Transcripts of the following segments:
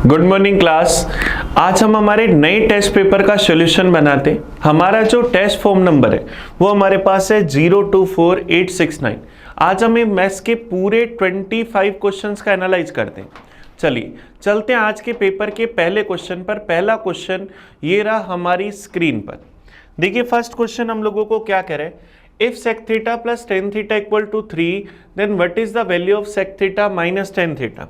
Good morning class. आज हम हमारे नए टेस्ट पेपर का सॉल्यूशन बनाते हैं। हमारा जो टेस्ट फॉर्म नंबर है वो हमारे पास है 024869। आज हम मैथ्स के पूरे 25 क्वेश्चंस का एनालाइज करते हैं। चलिए चलते हैं आज के पेपर के पहले क्वेश्चन पर। पहला क्वेश्चन ये रहा हमारी स्क्रीन पर। देखिए फर्स्ट क्वेश्चन हम लोगों को क्या कह रहे हैं, if sec theta plus tan theta equal to 3 then what is the value of sec theta minus tan theta.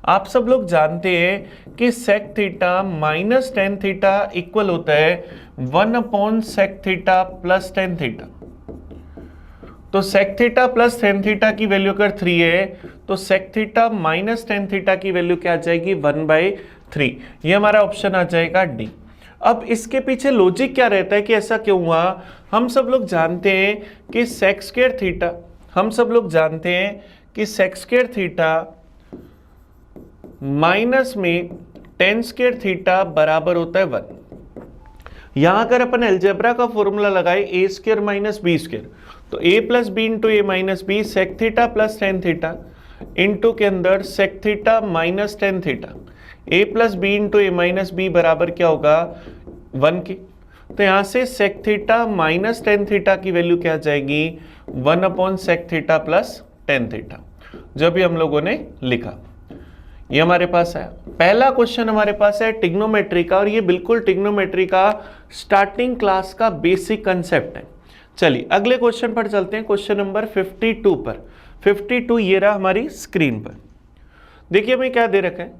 आप सब लोग जानते हैं कि sec theta minus tan theta इक्वल होता है 1/sec theta plus tan theta. तो sec theta plus tan theta की वैल्यू अगर 3 है तो sec theta minus tan theta की वैल्यू क्या आ जाएगी 1/3। ये हमारा ऑप्शन आ जाएगा डी। अब इसके पीछे लॉजिक क्या रहता है कि ऐसा क्यों हुआ। हम सब लोग जानते हैं कि sec स्क्वायर थीटा, हम सब लोग जानते हैं कि sec स्क्वायर थीटा माइनस में टेन स्क्वायर थीटा बराबर होता है 1। यहां अगर अपन अलजेब्रा का फॉर्मूला लगाए A square minus B square, तो A plus B into A minus B sec theta plus tan theta into के अंदर sec theta minus tan theta, A plus B into A minus B बराबर क्या होगा 1 की। तो यहां से sec theta minus tan theta की वैल्यू क्या आ जाएगी 1/sec theta plus tan theta, जो भी हम लोगों ने लिखा ये हमारे पास है। पहला क्वेश्चन हमारे पास है ट्रिग्नोमेट्री का, और ये बिल्कुल ट्रिग्नोमेट्री का स्टार्टिंग क्लास का बेसिक कंसेप्ट है। चलिए अगले क्वेश्चन पर चलते हैं, क्वेश्चन नंबर 52 पर। 52 ये रहा हमारी स्क्रीन पर। देखिए हमें क्या दे रखा है,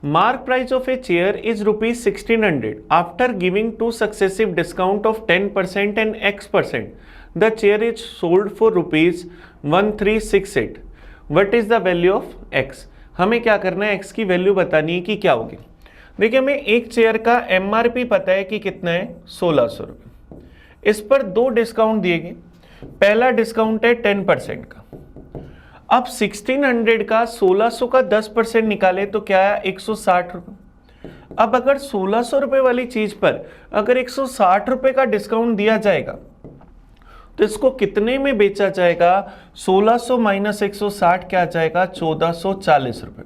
mark price of a chair is ₹1600 after giving two successive discount of 10% and X%। The chair is sold for ₹1368। What is the value of X। हमें क्या करना है, x की वैल्यू बतानी है कि क्या होगी। देखिए हमें एक चेयर का MRP पता है कि कितना है 1600 रुपये। इस पर दो डिस्काउंट दिए गए। पहला डिस्काउंट है 10% का। अब 1600 का 1600 का 10% निकाले तो क्या है 160 रुपये। अब अगर 1600 रुपये वाली चीज पर अगर 160 रुपये का डिस्काउंट दिया जाएगा तो इसको कितने में बेचा जाएगा, 1600 माइनस 160 क्या आ जाएगा 1440 रुपये।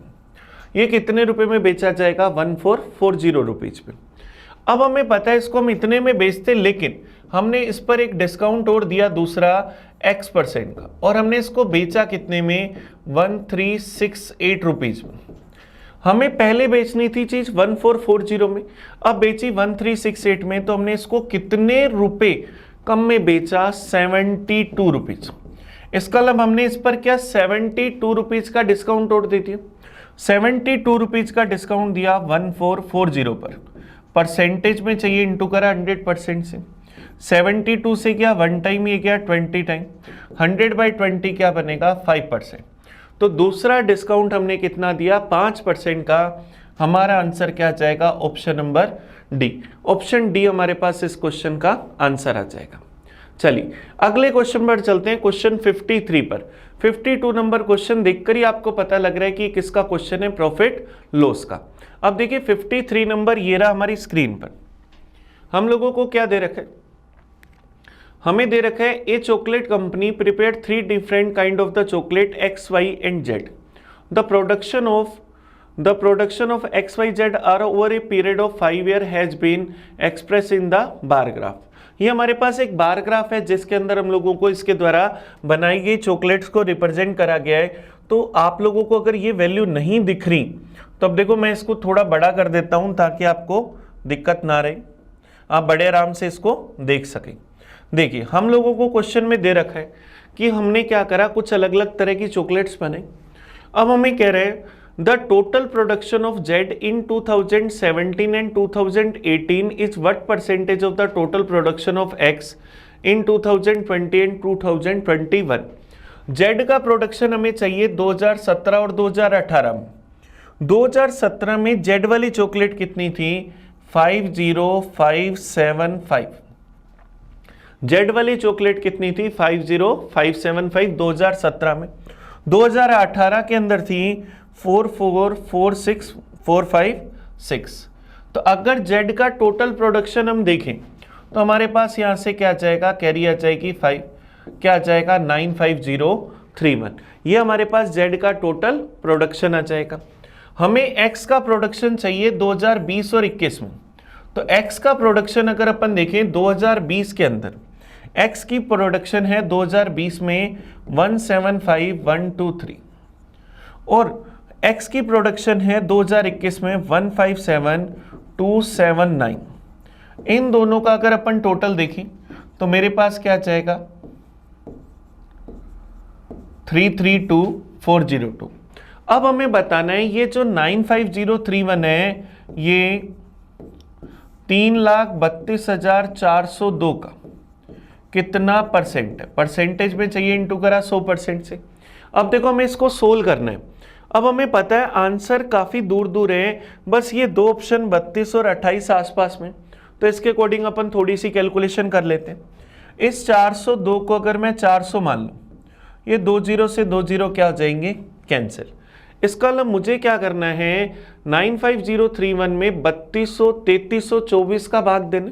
ये कितने रुपए में बेचा जाएगा 1440 रुपीज पे। अब हमें पता है इसको हम इतने में बेचते, लेकिन हमने इस पर एक डिस्काउंट और दिया दूसरा X% का, और हमने इसको बेचा कितने में 1368 रुपीज में। हमें पहले बेचनी थी चीज 1440 में, अब बेची 1368 में, तो हमने इसको कितने रुपए कम में बेचा 72 रुपीज। इसका मतलब हमने इस पर क्या 72 रुपीज का डिस्काउंट और दे दिया। 72 रुपीज का डिस्काउंट दिया 1440 पर। परसेंटेज में चाहिए इंटू करा 100% से। 72 से क्या वन टाइम, ये क्या 20 टाइम। 100/20 क्या बनेगा 5%। तो दूसरा डिस्काउंट हमने कितना दिया 5% का। हमारा आंसर क्या जाएगा option number D. Option D हमारे पास इस क्वेश्चन का आंसर आ जाएगा। चलिए अगले क्वेश्चन पर चलते हैं, क्वेश्चन 53 पर। 52 नंबर क्वेश्चन देखकर ही आपको पता लग रहा है कि किसका क्वेश्चन है, प्रॉफिट लॉस का। अब देखिए 53 नंबर ये रहा हमारी स्क्रीन पर। हम लोगों को क्या दे रखा है, हमें दे रखा है a chocolate company prepared 3 different kind of the chocolate X, Y and Z। The production of X, Y, Z are over a period of 5 years has been expressed in the bar graph। ये हमारे पास एक bar graph है जिसके अंदर हम लोगों को इसके द्वारा बनाई गई चॉकलेट्स को रिप्रेजेंट करा गया है। तो आप लोगों को अगर ये वैल्यू नहीं दिख रही तो अब देखो मैं इसको थोड़ा बड़ा कर देता हूं ताकि आपको दिक्कत ना रहे, आप बड़े आराम से इसको देख सकें। देखिए हम लोगों को क्वेश्चन में दे रखा है कि हमने क्या करा, कुछ अलग अलग तरह की चॉकलेट्स बने। अब हमें कह रहे हैं The total production of Z in 2017 and 2018 is what percentage of the total production of X in 2020 and 2021। Z का प्रोडक्शन हमें चाहिए 2017 और 2018 में। 2017 में Z वाली चॉकलेट कितनी थी 50575। Z वाली चॉकलेट कितनी थी 50575 2017 में। 2018 के अंदर थी 4446456। तो अगर Z का टोटल प्रोडक्शन हम देखें तो हमारे पास यहां से क्या आ जाएगा, कैरी आ जाएगी 5, क्या आ जाएगा 95031। ये हमारे पास Z का टोटल प्रोडक्शन आ जाएगा। हमें x का प्रोडक्शन चाहिए 2020 और 21 में। तो x का प्रोडक्शन अगर अपन देखें 2020 के अंदर, x की प्रोडक्शन है 2020 में 175123 और x की प्रोडक्शन है 2021 में 157279। इन दोनों का अगर अपन टोटल देखें तो मेरे पास क्या जाएगा 332402। अब हमें बताना है ये जो 95031 है ये 3,32,402 का कितना परसेंट है, परसेंटेज में चाहिए, इंटू करा 100% से। अब देखो हमें इसको सोल्व करना है। अब हमें पता है आंसर काफी दूर दूर है, बस ये दो ऑप्शन 32 और 28 आसपास में, तो इसके अकॉर्डिंग अपन थोड़ी सी कैलकुलेशन कर लेते हैं। इस 402 को अगर मैं 400 मान लूं, ये 2 जीरो से 2 जीरो क्या हो जाएंगे, कैंसिल। इसका मतलब मुझे क्या करना है 95031 में 3324 का भाग देना।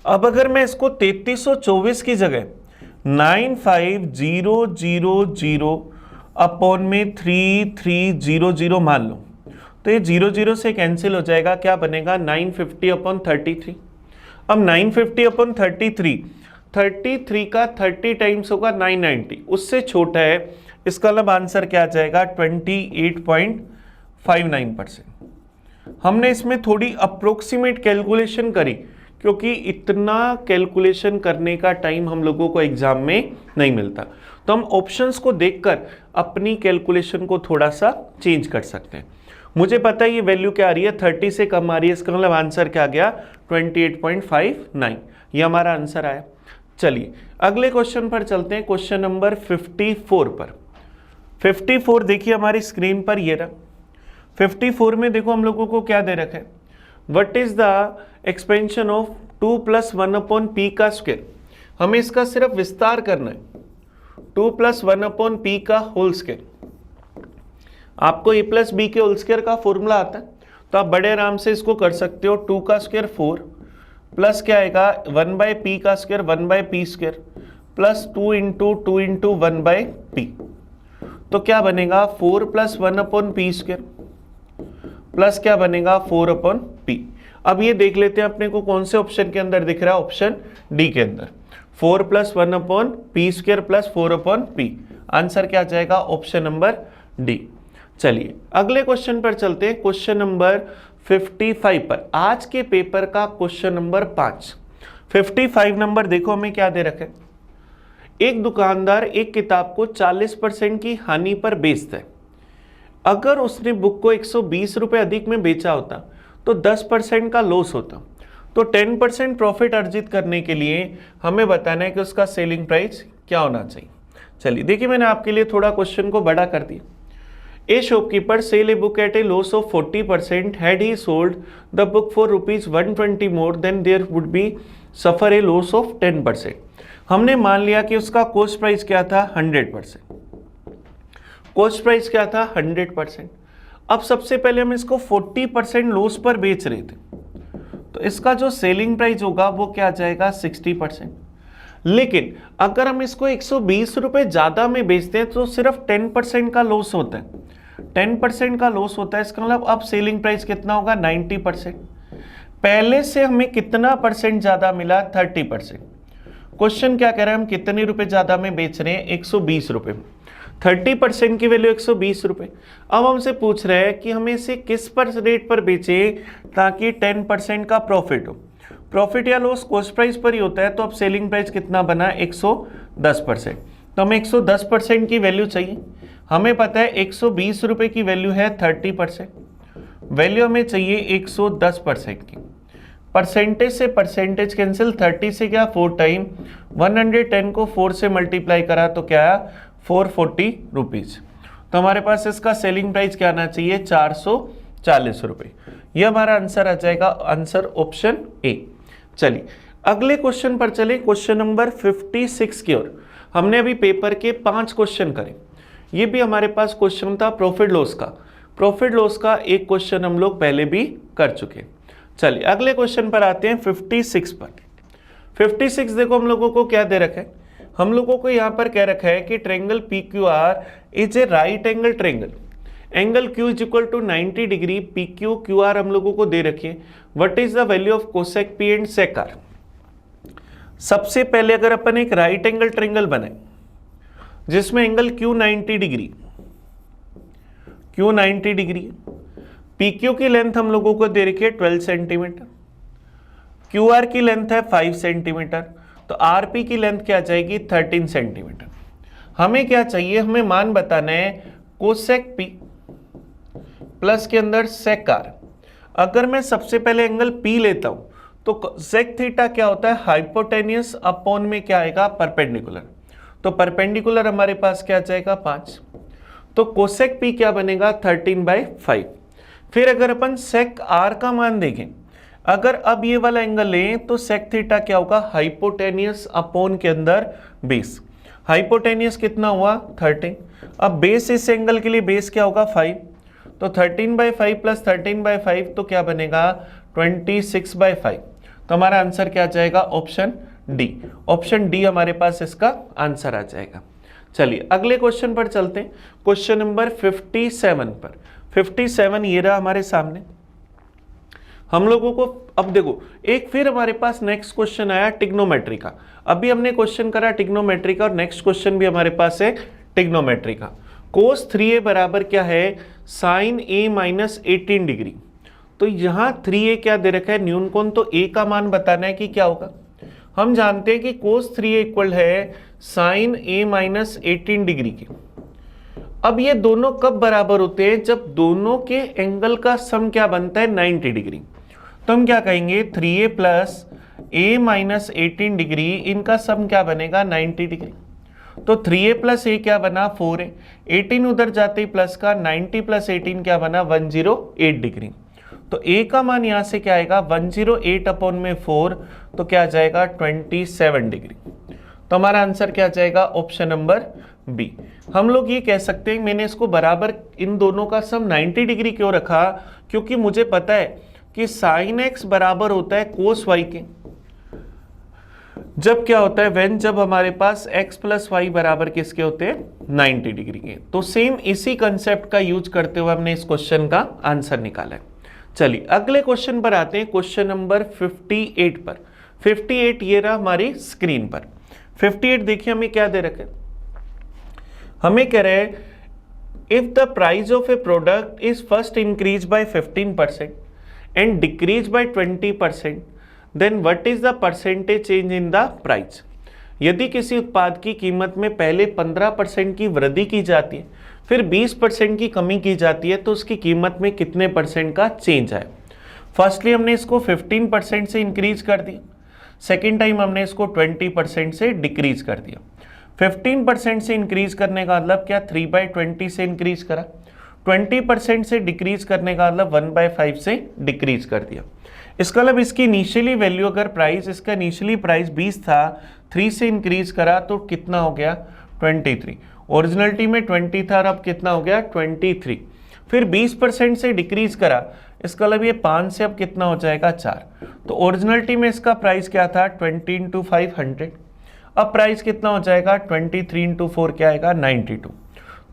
अब अगर मैं इसको 3324 की जगह 95000 अपॉन में 3300 मान लो तो ये 00 से कैंसिल हो जाएगा, क्या बनेगा 950 अपॉन 33। अब 950 अपॉन 33 का 30 टाइम्स होगा 990, उससे छोटा है, इसका मतलब आंसर क्या आ जाएगा 28.59%। हमने इसमें थोड़ी अप्रोक्सीमेट कैलकुलेशन करी क्योंकि इतना कैलकुलेशन करने का टाइम हम लोगों को एग्जाम में नहीं मिलता, तो हम ऑप्शंस को देखकर अपनी कैलकुलेशन को थोड़ा सा चेंज कर सकते हैं। मुझे पता है ये वैल्यू क्या आ रही है, 30 से कम आ रही है, इसका मतलब आंसर क्या आ गया 28.59, ये हमारा आंसर आया। चलिए अगले क्वेश्चन पर चलते हैं, क्वेश्चन नंबर 54 पर। 54 देखिए हमारी स्क्रीन पर ये रहा। 54 में देखो हम लोगों को क्या दे रखा है, what is the expansion of 2 + 1 upon P का स्क्वायर। हमें इसका सिर्फ विस्तार करना है, 2 + 1 अपॉन पी का होल स्क्वायर। आपको a + b के होल स्क्वायर का फॉर्मूला आता है, तो आप बड़े आराम से इसको कर सकते हो। 2 का स्क्वायर 4 प्लस क्या आएगा 1/p का स्क्वायर 1/p² प्लस 2 × 2 × 1/p, तो क्या बनेगा 4 + 1 अपॉन p² प्लस क्या बनेगा 4 अपॉन p। अब ये देख लेते हैं अपने को कौन से ऑप्शन के अंदर दिख रहा है, ऑप्शन डी के अंदर 4 + 1 upon p² plus 4 upon p। Answer क्या जाएगा ऑप्शन नंबर डी। चलिए अगले क्वेश्चन पर चलते हैं, क्वेश्चन नंबर 55 पर, आज के पेपर का क्वेश्चन नंबर 5। 55 नंबर देखो हमें क्या दे रखे, एक दुकानदार एक किताब को 40% की हानि पर बेचता है। अगर उसने बुक को 120 रुपए अधिक में बेचा होता तो 10% का लॉस होता। तो 10% प्रॉफिट अर्जित करने के लिए हमें बताना है कि उसका सेलिंग प्राइस क्या होना चाहिए। चलिए देखिए मैंने आपके लिए थोड़ा क्वेश्चन को बड़ा कर दिया। A shopkeeper sell a book at a loss of 40%. Had he sold the book for ₹120 more, then there would be suffer a loss of 10%. हमने मान लिया कि उसका कॉस्ट प्राइस क्या था 100%, कॉस्ट प्राइस क्या था 100%। अब सबसे पहले हम इसको 40% लॉस पर बेच रहे थे, तो इसका जो सेलिंग प्राइस होगा वो क्या आ जाएगा 60%। लेकिन अगर हम इसको 120 रुपए ज्यादा में बेचते हैं तो सिर्फ 10% का लॉस होता है, 10% का लॉस होता है। इसका मतलब अब सेलिंग प्राइस कितना होगा 90%। पहले से हमें कितना परसेंट ज्यादा मिला 30%। क्वेश्चन क्या कह रहा है, हम कितने रुपए ज्यादा में बेच रहे हैं 120 रुपए में, 30% की वैल्यू 120 रुपए। अब हमसे पूछ रहे हैं कि हमें इसे किस पर रेट पर बेचे ताकि 10% का प्रॉफिट हो। प्रॉफिट या लॉस कॉस्ट प्राइस पर ही होता है, तो अब सेलिंग प्राइस कितना बना 110%। तो हमें 110% की वैल्यू चाहिए। हमें पता है 120 रुपए की वैल्यू है 30%, वैल्यू हमें चाहिए 110% की। परसेंटेज से परसेंटेज कैंसिल, 30 से क्या 4 टाइम 110 को 4 से मल्टीप्लाई करा तो क्या आया 440 रुपीज। तो हमारे पास इसका सेलिंग प्राइस क्या आना चाहिए 440 रुपए। ये हमारा आंसर आ जाएगा, आंसर ऑप्शन ए। चलिए अगले क्वेश्चन पर चले, क्वेश्चन नंबर 56 की ओर। हमने अभी पेपर के 5 क्वेश्चन करे, ये भी हमारे पास क्वेश्चन था प्रॉफिट लॉस का। प्रॉफिट लॉस का एक क्वेश्चन हम लोग पहले भी कर चुके। चलिए अगले क्वेश्चन पर आते हैं 56 पर। 56 देखो हम लोगों को क्या दे रखा है, हम लोगों को यहाँ पर कह रखा है कि triangle PQR is a right angle triangle angle Q is equal to 90 degree, P Q Q R हम लोगों को दे रखिए। What is the value of cosec P and sec R. सबसे पहले अगर अपन एक राइट एंगल ट्रायंगल बनाए जिसमें angle Q 90 degree, Q 90 degree, P Q की लेंथ हम लोगों को दे रखी है 12 सेंटीमीटर, क्यू आर की लेंथ है 5 सेंटीमीटर, तो आर पी की लेंथ क्या जाएगी 13 सेंटीमीटर। हमें क्या चाहिए, हमें मान बताना है कोसेक पी प्लस के अंदर सेक आर। अगर मैं सबसे पहले एंगल पी लेता हूं तो सेक थीटा क्या होता है, हाइपोटेनियस अपॉन में क्या आएगा परपेंडिकुलर, तो परपेंडिकुलर हमारे पास क्या जाएगा 5, तो कोसेक पी क्या बनेगा 13/5। फिर अगर अपन सेक आर का मान देखें, अगर अब ये वाला एंगल लें तो सेक थीटा क्या होगा, हाइपोटेनियस अपॉन के अंदर बेस। हाइपोटेनियस कितना हुआ 13, अब बेस इस एंगल के लिए बेस क्या होगा 5, तो 13/5 प्लस 13/5 तो क्या बनेगा 26/5। तो हमारा आंसर क्या जाएगा ऑप्शन डी। ऑप्शन डी हमारे पास इसका आंसर आ जाएगा। चलिए अगले क्वेश्चन पर चलते हैं, क्वेश्चन नंबर 57 पर। 57 ये रहा हमारे सामने। हम लोगों को अब देखो एक फिर हमारे पास नेक्स्ट क्वेश्चन आया टिग्नोमेट्री का। अभी हमने क्वेश्चन करा टिग्नोमेट्री का और नेक्स्ट क्वेश्चन भी हमारे पास है टिग्नोमेट्री का। cos 3a बराबर क्या है sin a माइनस 18 डिग्री। तो यहाँ 3a क्या दे रखा है न्यून कोण, तो a का मान बताना है कि क्या होगा। हम जानते हैं कि cos 3a इक्वल है sin a माइनस 18 डिग्री की। अब ये दोनों कब बराबर होते हैं, जब दोनों के एंगल का सम क्या बनता है 90 डिग्री। तो हम क्या कहेंगे 3a plus a minus 18 degree, इनका सम क्या बनेगा 90 डिग्री। तो 3a प्लस a क्या बना 4a, 18 उधर जाते ही प्लस का, 90 प्लस 18 क्या बना 108 डिग्री। तो a का मान यहाँ से क्या आएगा 108 अपॉन में 4, तो क्या आ जाएगा 27 डिग्री। तो हमारा आंसर क्या जाएगा ऑप्शन नंबर बी। हम लोग ये कह सकते हैं, मैंने इसको बराबर इन दोनों का सम 90 डिग्री क्यों रखा, क्योंकि मुझे पता है कि साइन एक्स बराबर होता है कोस वाई के। जब क्या होता है व्हेन, जब हमारे पास x प्लस वाई बराबर किसके होते हैं 90 डिग्री के। तो सेम इसी कंसेप्ट का यूज करते हुए हमने इस क्वेश्चन का आंसर निकाला है। चलिए अगले क्वेश्चन पर आते हैं, क्वेश्चन नंबर 58 पर। 58 ये रहा हमारी स्क्रीन पर। 58 देखिए हमें क्या दे रखे, हमें कह रहे हैं if the price of a product is first increase by 15% and decrease by 20%, then what is the percentage change in the price. यदि किसी उत्पाद की कीमत में पहले 15% की वृद्धि की जाती है, फिर 20% की कमी की जाती है, तो उसकी कीमत में कितने परसेंट का चेंज आए। फर्स्टली हमने इसको 15% से इंक्रीज कर दिया, सेकेंड टाइम हमने इसको 20% से डिक्रीज कर दिया। 15% से इंक्रीज करने का मतलब क्या 3/20 से इंक्रीज करा, 20% से डिक्रीज करने का मतलब 1/5 से डिक्रीज कर दिया। इसका मतलब इसकी इनिशियली वैल्यू अगर प्राइस, इसका इनिशियली प्राइस 20 था, 3 से इंक्रीज करा तो कितना हो गया 23। ओरिजिनलिटी में 20 था और अब कितना हो गया 23। फिर 20% से डिक्रीज करा, इसका मतलब ये 5 से अब कितना हो जाएगा 4। तो ओरिजिनलिटी में इसका प्राइस क्या था 20 × 5 100, अब प्राइस कितना हो जाएगा 23 × 4 क्या आएगा 92।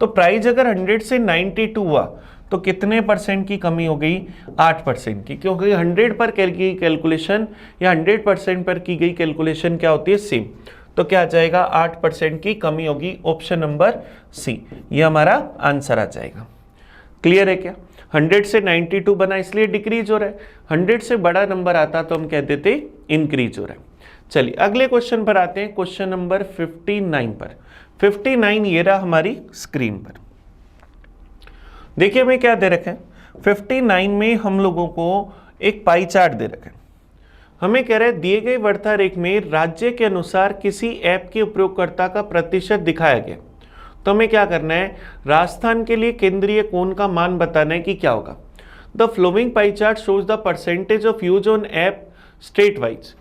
तो प्राइस अगर 100 से 92 हुआ तो कितने परसेंट की कमी हो गई 8% की, क्योंकि 100 पर की कैलकुलेशन या 100% पर की गई कैलकुलेशन क्या होती है सेम। तो क्या आ जाएगा 8% की कमी होगी, ऑप्शन नंबर सी ये हमारा आंसर आ जाएगा। क्लियर है क्या। 100 से 92 बना इसलिए डिक्रीज हो रहा है, 100 से बड़ा नंबर आता तो हम कह देते इंक्रीज हो रहा है। चलिए अगले क्वेश्चन पर आते हैं, क्वेश्चन नंबर 59 पर। 59 ये रहा हमारी स्क्रीन पर। देखिए हमें क्या दे रखे हैं 59 में हम लोगों को एक पाई चार्ट दे रखे हैं। हमें कह रहे हैं दिए गए वर्ता रेख में राज्य के अनुसार किसी ऐप के उपयोगकर्ता का प्रतिशत दिखाया गया। तो हमें क्या करना है, राजस्थान के लिए केंद्रीय कोण का मान बताना है कि क्या होगा। The flowing pie chart shows the percentage of use on app state wise.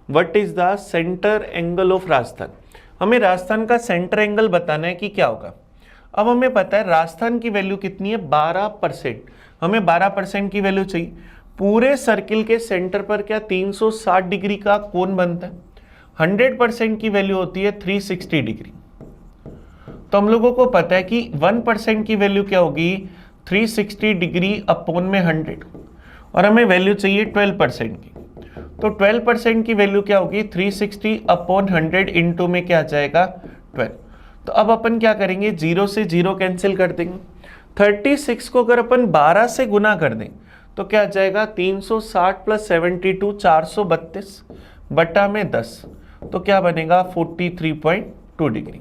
What is the centre angle of Rajasthan. हमें राजस्थान का सेंटर एंगल बताना है कि क्या होगा। अब हमें पता है राजस्थान की वैल्यू कितनी है 12%, हमें 12% की वैल्यू चाहिए। पूरे सर्किल के सेंटर पर क्या 360 डिग्री का कोण बनता है, 100% की वैल्यू होती है 360 डिग्री। तो हम लोगों को पता है कि 1% की वैल्यू क्या होगी 360 डिग्री अपॉन में 100 और हमें वैल्यू चाहिए 12% की। तो 12% की वैल्यू क्या होगी 360 अपॉन 100 इंटू में क्या आ जाएगा 12। तो अब अपन क्या करेंगे 0 से 0 कैंसिल कर देंगे। 36 को अगर अपन 12 से गुना कर दें तो क्या आ जाएगा 360 प्लस 72 432 बटा में 10 तो क्या बनेगा 43.2 डिग्री।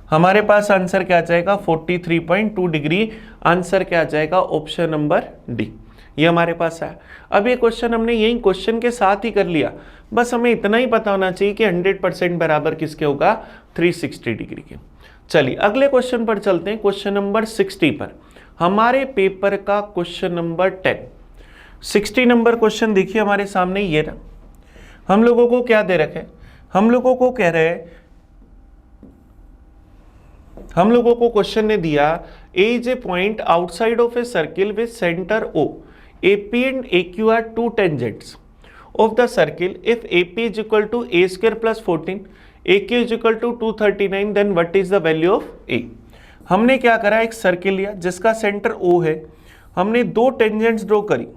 हमारे पास आंसर क्या आ जाएगा 43.2 डिग्री। आंसर क्या आ जाएगा ऑप्शन नंबर डी, ये हमारे पास है। अब ये क्वेश्चन हमने यही क्वेश्चन के साथ ही कर लिया, बस हमें इतना ही पता होना चाहिए कि 100% बराबर किसके होगा 360 डिग्री के। चलिए अगले क्वेश्चन पर चलते हैं, क्वेश्चन नंबर 60 पर। हमारे पेपर का क्वेश्चन नंबर 10, 60 नंबर क्वेश्चन देखिए हमारे सामने ये रहा। हम लोगों को क्या दे रखे, हम लोगों को कह रहे हैं, हम लोगों को क्वेश्चन ने दिया A is a point outside of a circle with centre O, AP and AQ are two tangents of the circle. If AP is equal to a square plus 14, AQ is equal to 239, then what is the value of A? हमने क्या करा, एक circle लिया जिसका centre O है, हमने दो tangents draw करी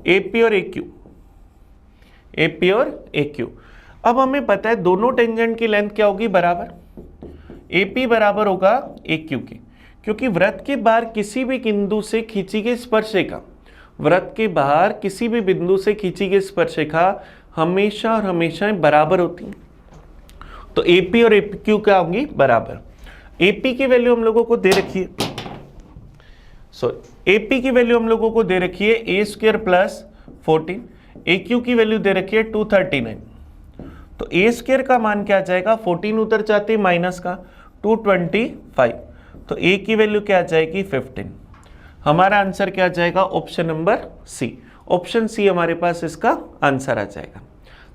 AP और AQ, AP और AQ। अब हमें पता है दोनों टेंजेंट की लेंथ क्या होगी बराबर, AP बराबर होगा AQ की, क्योंकि वृत्त के बाहर किसी भी बिंदु से खींची गई स्पर्शरेखा, वृत्त के बाहर किसी भी बिंदु से खींची गई स्पर्शरेखा हमेशा और हमेशा बराबर होती है। तो AP और AQ क्या होंगी बराबर। AP की वैल्यू हम लोगों को दे रखी है, AP की वैल्यू हम लोगों को दे रखी है a स्क्वायर प्लस 14, AQ की वैल्यू दे रखी है 239। तो a स्क्वायर का मान क्या आ जाएगा, 14 उधर जाते माइनस का 225, तो a की वैल्यू क्या आ जाएगी 15। हमारा आंसर क्या आ जाएगा option number c, option c हमारे पास इसका आंसर आ जाएगा।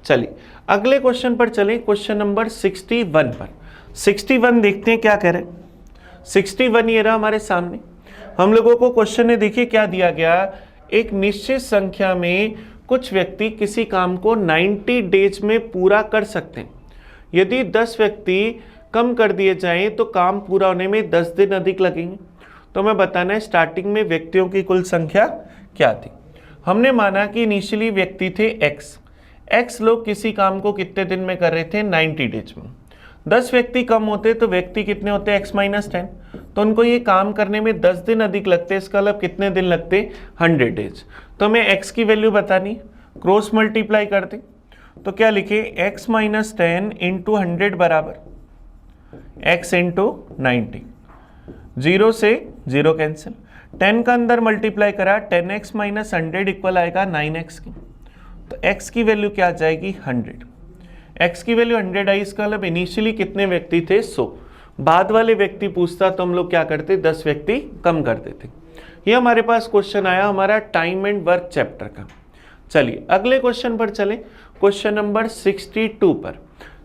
चलिए अगले क्वेश्चन पर चलें, क्वेश्चन नंबर 61 पर। 61 देखते हैं क्या कह रहे हैं। 61 ये रहा हमारे सामने। हम लोगों को क्वेश्चन ने देखिए क्या दिया गया, एक निश्चित संख्या में कुछ व्यक्ति किसी काम को 90 डेज में पूरा कर सकते हैं। यदि 10 व्यक्ति कम कर दिए जाएं तो काम पूरा होने में 10 दिन अधिक लगेंगे। तो हमें बताना है स्टार्टिंग में व्यक्तियों की कुल संख्या क्या थी। हमने माना कि इनिशियली व्यक्ति थे x लोग किसी काम को कितने दिन में कर रहे थे 90 डेज में। 10 व्यक्ति कम होते तो व्यक्ति कितने होते x माइनस 10, तो उनको ये काम करने में 10 दिन अधिक लगते, इसका मतलब कितने दिन लगते 100 डेज। तो हमें x की वैल्यू बतानी, क्रॉस मल्टीप्लाई कर दें तो क्या लिखे x माइनस 10 इंटू 100 बराबर x इंटू 90, 0 से 0 कैंसिल, 10 का अंदर मल्टीप्लाई करा 10x माइनस 100 इक्वल आएगा 9x की। तो x की वैल्यू क्या आ जाएगी 100, x की वैल्यू 100 आई, इसका मतलब इनिशियली कितने व्यक्ति थे 100, बाद वाले व्यक्ति पूछता तो हम लोग क्या करते 10 व्यक्ति कम कर देते। ये हमारे पास क्वेश्चन आया हमारा टाइम एंड वर्क चैप्टर का। चलिए अगले क्वेश्चन पर चलें, क्वेश्चन नंबर 62 पर।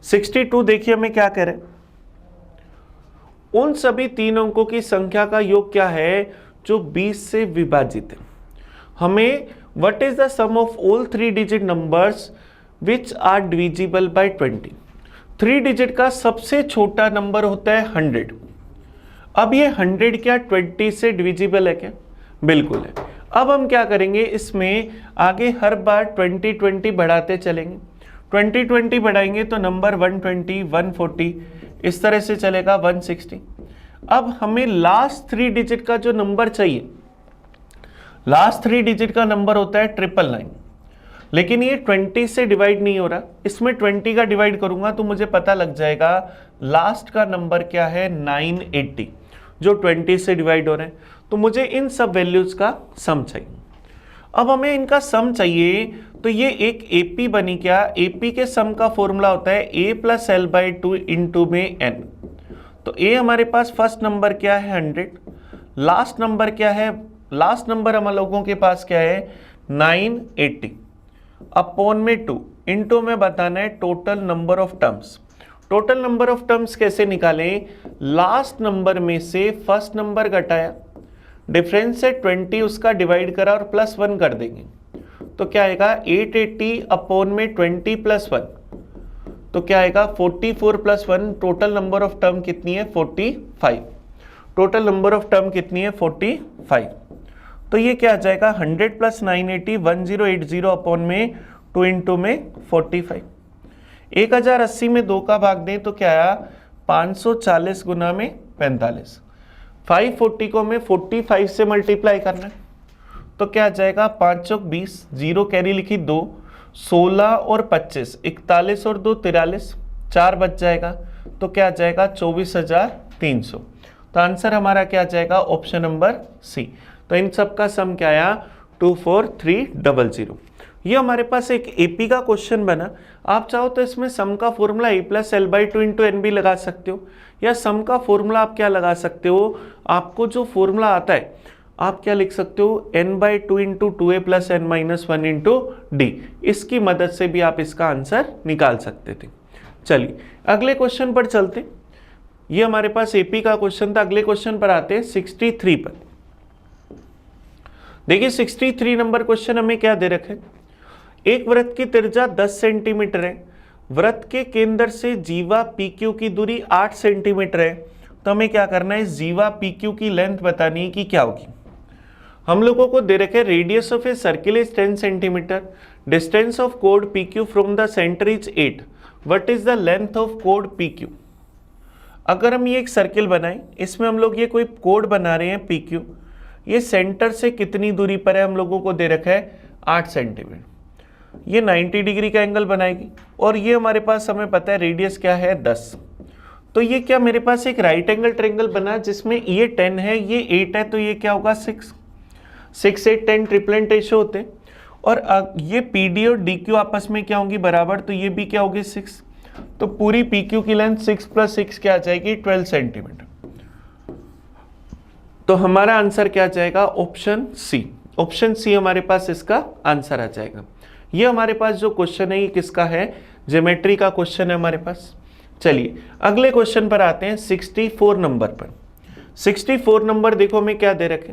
62 देखिए हमें क्या कह रहे हैं, उन सभी तीन अंकों की संख्या का योग क्या है जो 20 से विभाजित है। हमें what is the sum of all 3 digit numbers which are divisible by 20। 3 digit का सबसे छोटा नंबर होता है 100। अब ये 100 क्या 20 से डिविजिबल है क्या, बिल्कुल है। अब हम क्या करेंगे, इसमें आगे हर बार 20 बढ़ाते चलेंगे। 20 बढ़ाएंगे तो नंबर 120, 140 इस तरह से चलेगा 160। अब हमें लास्ट 3 डिजिट का जो नंबर चाहिए, लास्ट 3 डिजिट का नंबर होता है 999, लेकिन ये 20 से डिवाइड नहीं हो रहा। इसमें 20 का डिवाइड करूंगा तो मुझे पता लग जाएगा लास्ट का नंबर क्या है 980, जो 20 से डिवाइड हो रहे हैं। तो मुझे इन सब वैल्यूज का सम चाहिए। अब हमें इनका सम चाहिए तो ये एक AP बनी क्या, AP के सम का फॉर्मूला होता है a plus l by 2 into में n। तो a हमारे पास फर्स्ट नंबर क्या है 100, लास्ट नंबर क्या है, लास्ट नंबर हम लोगों के पास क्या है 980 अपॉन में 2 इंटू में बताना है total number of terms. Total number of terms कैसे निकालें, लास्ट नंबर में से फर्स्ट नंबर घटाया, डिफरेंस से 20 उसका डिवाइड करा और प्लस 1 कर देंगे तो क्या आएगा 880 अपॉन में 20 प्लस 1, तो क्या आएगा 44 plus 1, total number of term कितनी है 45। टोटल नंबर ऑफ टर्म कितनी है 45। तो ये क्या आ जाएगा 100 प्लस 980 1080 अपॉन में 2 इंटू में 45। 1080 में 2 का भाग दें तो क्या आया 540 गुना में 45। 540 को हमें 45 से मल्टीप्लाई करना है तो क्या आ जाएगा 5 चौक 20, 0 कैरी लिखी 2, 16 और 25 41 और 2 43, 4 बच जाएगा तो क्या आ जाएगा 24,300। तो आंसर हमारा क्या आ जाएगा ऑप्शन नंबर सी। तो इन सब का सम क्या आया 24300। ये हमारे पास एक एपी का क्वेश्चन बना। आप चाहो तो इसमें सम का formula a plus l by 2 into n भी लगा सकते हो, या सम का फॉर्मूला आप क्या लगा सकते हो, आपको जो फॉर्मूला आता है आप क्या लिख सकते हो n by 2 into 2a plus n minus 1 into d. इसकी मदद से भी आप इसका आंसर निकाल सकते थे। चलिए अगले क्वेश्चन पर चलते। ये हमारे पास एपी का क्वेश्चन था। अगले क्वेश्चन पर आते हैं 63 पर। देखिए 63 नंबर क्वेश्चन हमें क्या दे रखे, एक वृत्त की त्रिज्या 10 सेंटीमीटर है, वृत्त के केंद्र से जीवा PQ की दूरी 8 सेंटीमीटर है। तो हमें क्या करना है, जीवा PQ की लेंथ बतानी है कि क्या होगी। हम लोगों को दे रखे radius of a circle is 10 centimetre, distance of code PQ from the centre is 8, what is the length of code PQ। अगर हम ये एक सर्किल बनाएं, इसमें हम लोग ये कोई कोड बना रहे हैं PQ, ये सेंटर से कितनी दूरी पर है हम लोगों को दे रखा है 8 सेंटीमीटर। ये 90 डिग्री का एंगल बनाएगी और ये हमारे पास हमें पता है रेडियस क्या है 10। तो ये क्या मेरे पास एक राइट एंगल ट्रायंगल बना जिसमें ये 10 है ये 8 है, तो ये क्या होगा 6 8 10 ट्रिपलेट रेशो होते हैं। और ये PD और DQ आपस में क्या होंगी बराबर, तो ये भी क्या होगी 6। तो पूरी PQ की लेंथ 6 प्लस 6 क्या आ जाएगी 12 सेंटीमीटर। तो हमारा आंसर क्या आ जाएगा ऑप्शन सी। ऑप्शन सी हमारे पास इसका आंसर आ जाएगा। ये हमारे पास जो क्वेश्चन है ये किसका है, ज्योमेट्री का क्वेश्चन है हमारे पास। चलिए अगले क्वेश्चन पर आते हैं 64 नंबर पर। 64 नंबर देखो हमें क्या दे रखे,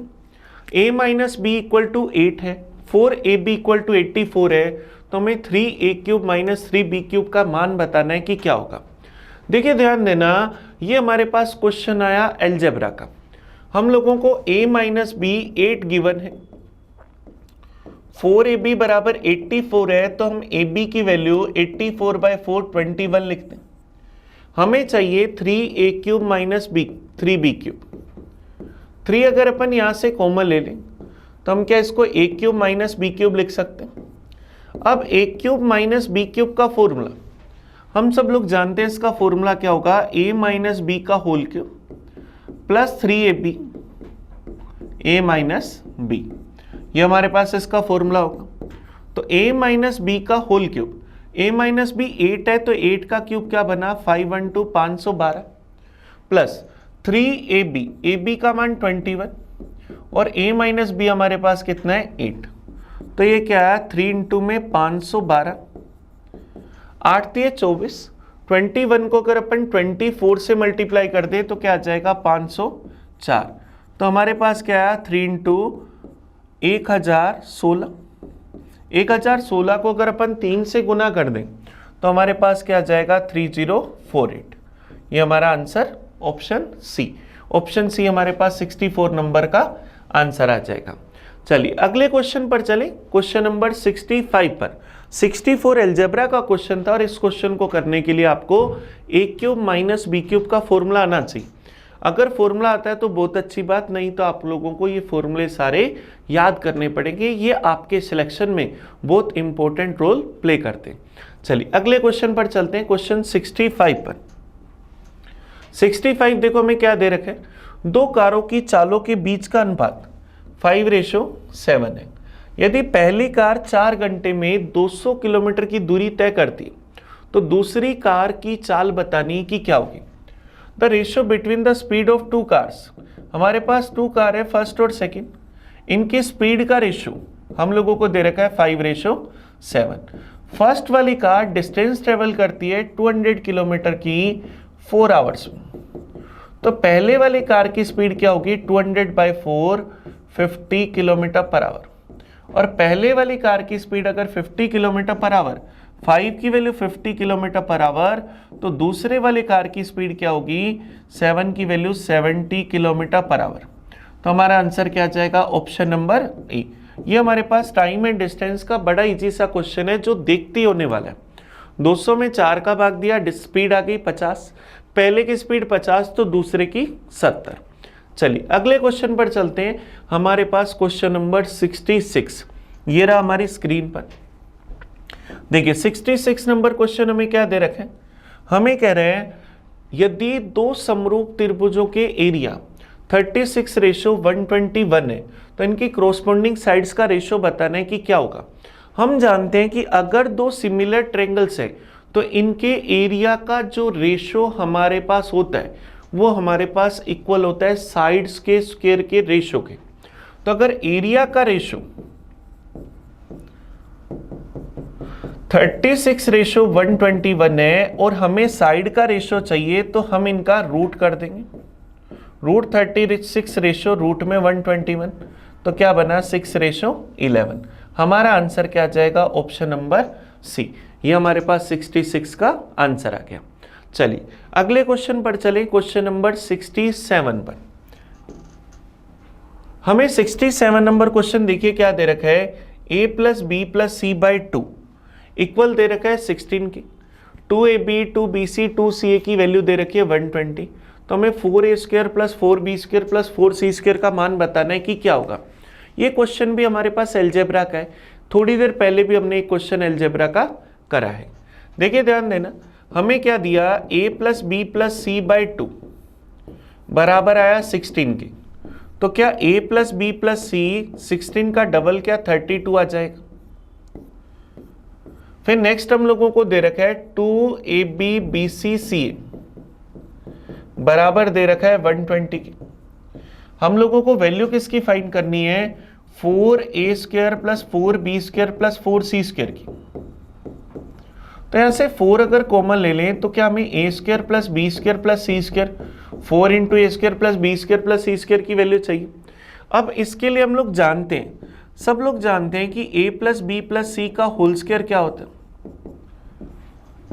a minus b equal to 8 है, 4ab इक्वल टू 84 है, तो हमें 3a cube minus 3b cube का मान बताना है कि क्या होगा। देखिए ध्यान देना, ये हमारे पास क्वेश्चन आया अलजेब्रा का। हम लोगों को a माइनस बी 8 गिवन है, 4ab बराबर 84 है, तो हम ab की वैल्यू 84 बाई 4 21 लिखते हैं। हमें चाहिए 3a cube minus B 3b cube. 3 अगर अपन यहाँ से कॉमन ले लें तो हम क्या इसको a cube minus b cube लिख सकते हैं। अब a cube minus b cube का फॉर्मूला हम सब लोग जानते हैं, इसका फॉर्मूला क्या होगा a माइनस बी का whole cube plus 3ab a minus b, ये हमारे पास इसका फॉर्मूला होगा। तो a माइनस बी का whole cube, a minus b 8 है तो 8 का क्यूब क्या बना 512 512 प्लस 3ab, ab का मान 21 और a माइनस बी हमारे पास कितना है 8, तो ये क्या है 3 इंटू में 512, 8 3 24, 21 को अगर अपन 24 से मल्टीप्लाई कर दे तो क्या आ जाएगा 504। तो हमारे पास क्या है 3 इंटू 1016, 1016 को अगर अपन 3 से गुना कर दें तो हमारे पास क्या आ जाएगा 3048। ये हमारा answer option c. Option c हमारे पास 64 नंबर का आंसर आ जाएगा। चलिए अगले क्वेश्चन पर चलें, क्वेश्चन नंबर 65 पर। 64 अलजेब्रा का क्वेश्चन था और इस क्वेश्चन को करने के लिए आपको a cube minus b cube का फॉर्मूला आना चाहिए। अगर फॉर्मूला आता है तो बहुत अच्छी बात, नहीं तो आप लोगों को ये फॉर्मूले सारे याद करने पड़ेंगे, ये आपके सिलेक्शन में बहुत इंपॉर्टेंट रोल प्ले करते हैं। चलिए अगले क्वेश्चन पर चलते हैं, क्वेश्चन 65 पर। 65 देखो हमें क्या दे रखा है, दो कारों की चालों के बीच का अनुपात 5:7 है। यदि पहली कार 4 घंटे में 200 किलोमीटर की दूरी तय करती तो दूसरी कार की चाल बतानी कि क्या होगी। The ratio between the speed of 2 cars, हमारे पास 2 कार है फर्स्ट और सेकंड, इनकी स्पीड का रेशियो हम लोगों को दे रखा है 5:7। फर्स्ट वाली कार डिस्टेंस ट्रेवल करती है 200 किलोमीटर की 4 आवर्स में, तो पहले वाली कार की स्पीड क्या होगी 200/4 50 किलोमीटर पर आवर, और पहले वाली कार की स्पीड अगर 50 किलोमीटर पर आवर 5 की वैल्यू 50 किलोमीटर पर आवर, तो दूसरे वाले कार की स्पीड क्या होगी, 7 की वैल्यू 70 किलोमीटर पर आवर। तो हमारा आंसर क्या आ जाएगा, ऑप्शन नंबर ए। ये हमारे पास टाइम एंड डिस्टेंस का बड़ा इजी सा क्वेश्चन है जो देखते होने वाला है। 200 में 4 का भाग दिया, स्पीड आ गई 50, पहले की स्पीड 50 तो दूसरे की 70। चलिए अगले क्वेश्चन पर चलते हैं। हमारे पास क्वेश्चन नंबर 66, ये रहा हमारी स्क्रीन पर। देखिए 66 नंबर क्वेश्चन हमें क्या दे रखे हैं, हमें कह रहे हैं यदि दो समरूप त्रिभुजों के एरिया 36:121 है तो इनकी कॉरस्पॉन्डिंग साइड्स का रेशियो बताना है कि क्या होगा। हम जानते हैं कि अगर दो सिमिलर ट्रायंगल्स है तो इनके एरिया का जो रेशियो हमारे पास होता है वो हमारे पास इक्वल होता है साइड्स के स्क्वायर के रेशियो के। तो अगर एरिया का रेशियो 36:121 है और हमें साइड का रेशियो चाहिए तो हम इनका रूट कर देंगे। रूट 36 रेशियो रूट में 121, तो क्या बना 6:11। हमारा आंसर क्या आ जाएगा, ऑप्शन नंबर सी। ये हमारे पास 66 का आंसर आ गया। चलिए अगले क्वेश्चन पर चले, क्वेश्चन नंबर 67 पर। हमें 67 नंबर क्वेश्चन देखिए क्या दे रखा है, a plus B plus C by 2 equal दे रखा है 16 की। 2ab 2bc 2ca की वैल्यू दे रखी है 120। तो हमें 4a² plus 4b² plus 4c² का मान बताना है कि क्या होगा। ये क्वेश्चन भी हमारे पास अलजेब्रा का है, थोड़ी देर पहले भी हमने एक क्वेश्चन अलजेब्रा का करा है। देखिए ध्यान देना, हमें क्या दिया, a plus B plus C by 2 बराबर आया 16 के। तो क्या a plus B plus c 16 का डबल क्या 32 आ जाएगा। फिर नेक्स्ट हम लोगों को दे रखा है 2ab bc ca बराबर दे रखा है 120 की। हम लोगों को वैल्यू किसकी फाइंड करनी है, 4a² plus 4b² plus 4c² की। तो यहां से 4 अगर कॉमन ले लें तो क्या हमें a² plus b² plus c², 4 into a² plus b² plus c² की वैल्यू चाहिए। अब इसके लिए हम लोग जानते हैं, सब लोग जानते हैं कि a plus B plus C का होल स्क्वायर क्या होता है,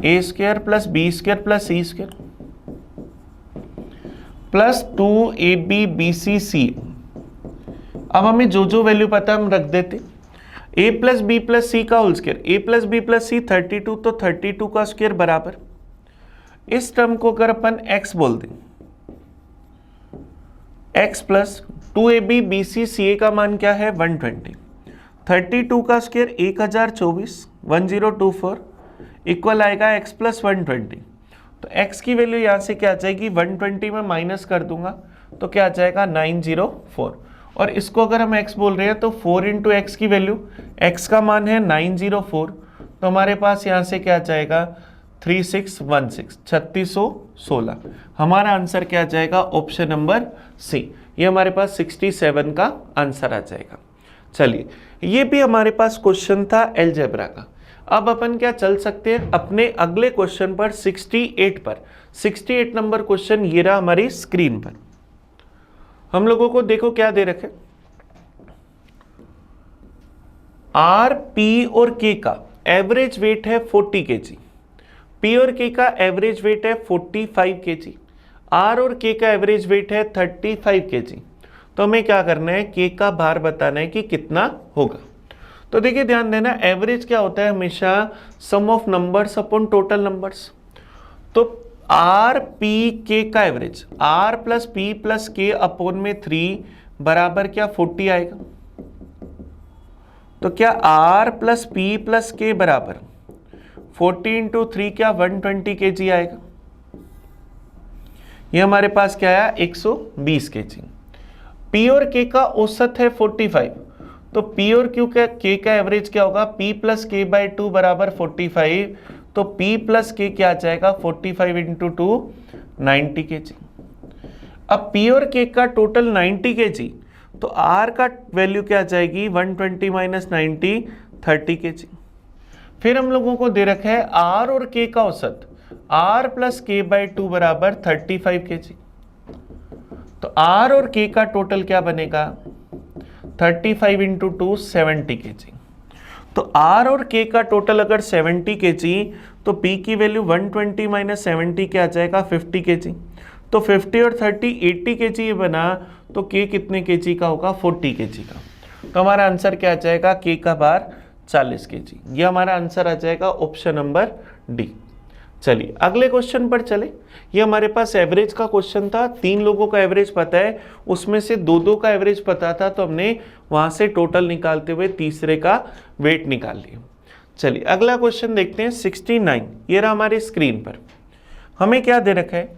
a² plus b² plus c² plus 2ab bc c। अब हमें जो जो वैल्यू पता है हम रख देते। a plus B plus C का whole square, a plus B plus C 32, तो 32 का स्क्वायर बराबर, इस टर्म को अगर अपन x बोल दें, x plus 2ab bc ca का मान क्या है 120, 32 का स्क्वायर 1024 1024 इक्वल आएगा x प्लस 120। तो x की वैल्यू यहाँ से क्या आ जाएगी, 120 में माइनस कर दूंगा तो क्या आ जाएगा 904। और इसको अगर हम x बोल रहे हैं तो 4 इंटू एक्स की वैल्यू, x का मान है 904, तो हमारे पास यहाँ से क्या आ जाएगा 3616 3616। हमारा आंसर क्या आ जाएगा, ऑप्शन नंबर सी। ये हमारे पास 67 का आंसर आ जाएगा। चलिए ये भी हमारे पास क्वेश्चन था अलजेब्रा का। अब अपन क्या चल सकते हैं अपने अगले क्वेश्चन पर 68 पर। 68 नंबर क्वेश्चन ये रहा हमारी स्क्रीन पर। हम लोगों को देखो क्या दे रखे, आर पी और के का एवरेज वेट है 40 kg, पी और के का एवरेज वेट है 45 kg, आर और के का एवरेज वेट है 35 kg। तो हमें क्या करना है, के का भार बताना है कि कितना होगा। तो देखिए ध्यान देना, एवरेज क्या होता है, हमेशा sum of numbers upon total numbers. तो आर पी के का average, R plus P plus K upon में 3 बराबर क्या 40 आएगा। तो क्या आर प्लस पी प्लस के बराबर 40 इंटू 3 क्या 120 kg आएगा। ये हमारे पास क्या आया 120 kg। पी और के का औसत है 45, तो पी और क्यू का के का एवरेज क्या होगा, p प्लस के बाई 2 बराबर 45, तो p प्लस के क्या आ जाएगा 45 इंटू 2 90 kg। अब p और k का टोटल 90 kg, तो r का वैल्यू क्या आ जाएगी 120 माइनस 90 30 kg। फिर हम लोगों को दे रखा है r और k का औसत, r प्लस के बाई 2 बराबर 35 kg। तो r और k का टोटल क्या बनेगा 35 इंटू 2 70 kg। तो R और K का टोटल अगर 70 kg तो P की वैल्यू 120 माइनस 70 क्या आ जाएगा 50 kg। तो 50 और 30 80 kg ये बना, तो K कितने kg का होगा 40 kg का। तो हमारा आंसर क्या आ जाएगा K का बार 40 kg। ये हमारा आंसर आ जाएगा ऑप्शन नंबर डी। चलिए अगले क्वेश्चन पर चले। ये हमारे पास एवरेज का क्वेश्चन था, 3 लोगों का एवरेज पता है, उसमें से 2-2 का एवरेज पता था, तो हमने वहां से टोटल निकालते हुए तीसरे का वेट निकाल लिया। चलिए अगला क्वेश्चन देखते हैं 69। ये रहा हमारी स्क्रीन पर। हमें क्या दे रखा है,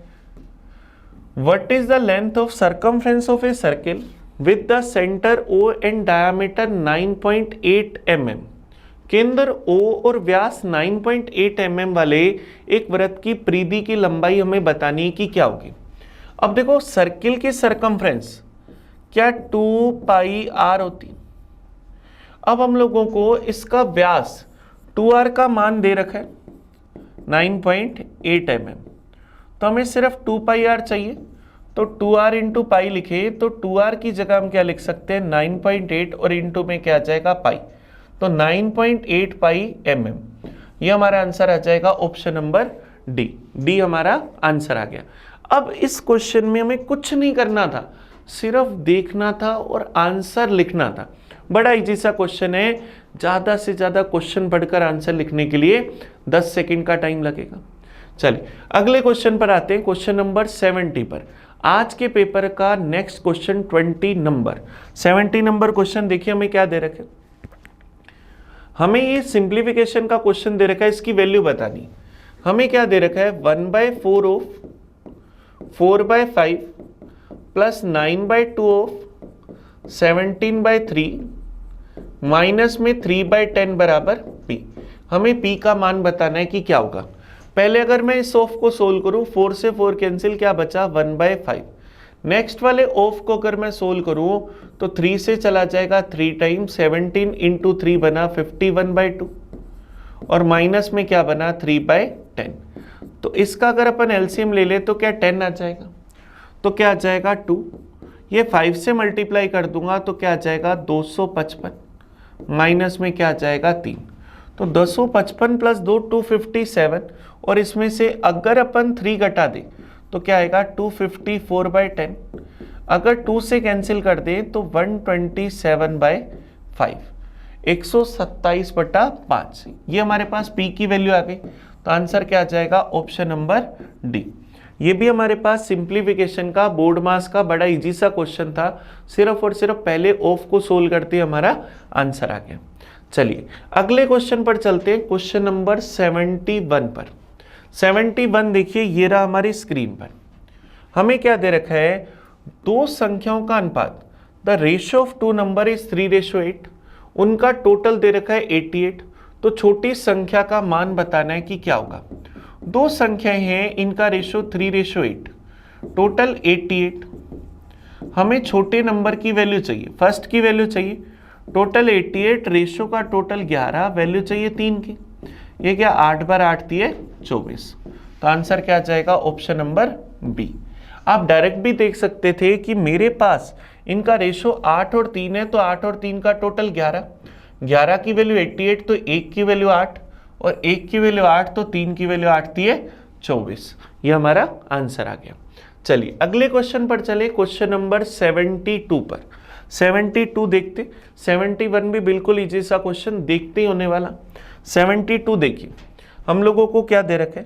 what is the length of circumference of a circle with the centre O and diameter 9.8 mm। केंद्र O और व्यास 9.8 mm वाले एक वृत्त की परिधि की लंबाई हमें बतानी है कि क्या होगी। अब देखो सर्किल की सरकमफ्रेंस क्या 2 पाई r होती। अब हम लोगों को इसका व्यास 2r का मान दे रखा है 9.8 mm, तो हमें सिर्फ 2 पाई r चाहिए। तो 2r इंटू पाई लिखे तो 2r की जगह हम क्या लिख सकते हैं 9.8 और इंटू में क्या आ जाएगा पाई, तो 9.8 पाई mm। ये हमारा आंसर आ जाएगा ऑप्शन नंबर डी। डी हमारा आंसर आ गया। अब इस क्वेश्चन में हमें कुछ नहीं करना था, सिर्फ देखना था और आंसर लिखना था। बड़ा इजी सा क्वेश्चन है, ज़्यादा से ज़्यादा क्वेश्चन पढ़कर आंसर लिखने के लिए 10 सेकंड का टाइम लगेगा। चलिए अगले क्वेश्चन पर आते हैं, क्वेश्चन नंबर 70 पर। आज के पेपर का next question 20 number 70 number question देखिए हमें क्या दे रखे। हमें ये सिंप्लीफिकेशन का क्वेश्चन दे रखा है, इसकी वैल्यू बतानी। हमें क्या दे रखा है 1/4 ऑफ 4/5 प्लस 9/2 ऑफ 17/3 माइनस में 3/10 बराबर p। हमें p का मान बताना है कि क्या होगा। पहले अगर मैं इस ऑफ को सोल्व करूं, 4 से 4 कैंसिल, क्या बचा 1/5। नेक्स्ट वाले ऑफ को अगर मैं सोल्व करूं तो 3 से चला जाएगा 3 टाइम, 17 इंटू 3 बना 51/2 और माइनस में क्या बना 3/10। तो इसका अगर अपन एलसीएम ले ले तो क्या 10 आ जाएगा, तो क्या आ जाएगा 2। ये 5 से मल्टीप्लाई कर दूंगा तो क्या आ जाएगा 255 माइनस में क्या आ जाएगा 3। तो 255 प्लस 2 257 और इसमें से अगर अपन 3 घटा दे तो क्या आएगा 254/10। अगर 2 से कैंसिल कर दे तो 127/5 127/5। ये हमारे पास p की वैल्यू आ गई, तो आंसर क्या आ जाएगा ऑप्शन नंबर डी। ये भी हमारे पास सिंप्लीफिकेशन का बोर्ड मास का बड़ा इजी सा क्वेश्चन था, सिर्फ और सिर्फ पहले ऑफ को सोल्व करते हमारा आंसर आ गया। चलिए अगले क्वेश्चन पर चलते हैं, क्वेश्चन नंबर 71 पर। 71 देखिए ये रहा हमारी स्क्रीन पर। हमें क्या दे रखा है, दो संख्याओं का अनुपात, the ratio of two number is 3:8, उनका टोटल दे रखा है 88। तो छोटी संख्या का मान बताना है कि क्या होगा। दो संख्याएं हैं, इनका रेशियो 3:8, टोटल 88। हमें छोटे नंबर की वैल्यू चाहिए, फर्स्ट की वैल्यू चाहिए। टोटल 88, रेशियो का टोटल 11, वैल्यू चाहिए 3 की। ये क्या 8/8 दिए 24। तो आंसर क्या आ जाएगा ऑप्शन नंबर बी। आप डायरेक्ट भी देख सकते थे कि मेरे पास इनका रेशियो 8 और 3 है, तो 8 और 3 का टोटल 11। 11 की वैल्यू 88, तो 1 की वैल्यू 8 और 1 की वैल्यू 8, तो 3 की वैल्यू 8 दिए 24। ये हमारा आंसर आ गया। चलिए अगले क्वेश्चन पर चले, क्वेश्चन नंबर 72 पर। 72 देखते, 71 भी बिल्कुल इजी सा क्वेश्चन देखते ही होने वाला। 72 देखिए हम लोगों को क्या दे रखे,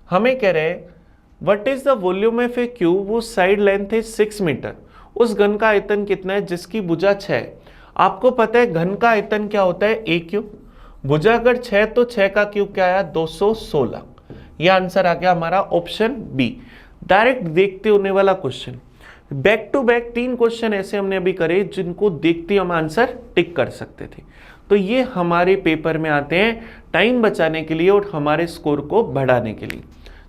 हमें कह रहे हैं what is the volume of A cube वो साइड लेंथ है 6 मीटर, उस घन का आयतन कितना है जिसकी भुजा 6 है। आपको पता है घन का आयतन क्या होता है a क्यूब, भुजा अगर 6 तो 6 का क्यूब क्या आया 216। यह आंसर आ गया हमारा ऑप्शन बी। डायरेक्ट देखते होने वाला question, back to back 3 question ऐसे हमने अभी करे जिनको देखते हम आंसर टिक कर सकते थे। तो ये हमारे पेपर में आते हैं टाइम बचाने के लिए और हमारे स्कोर को बढ़ाने के लिए।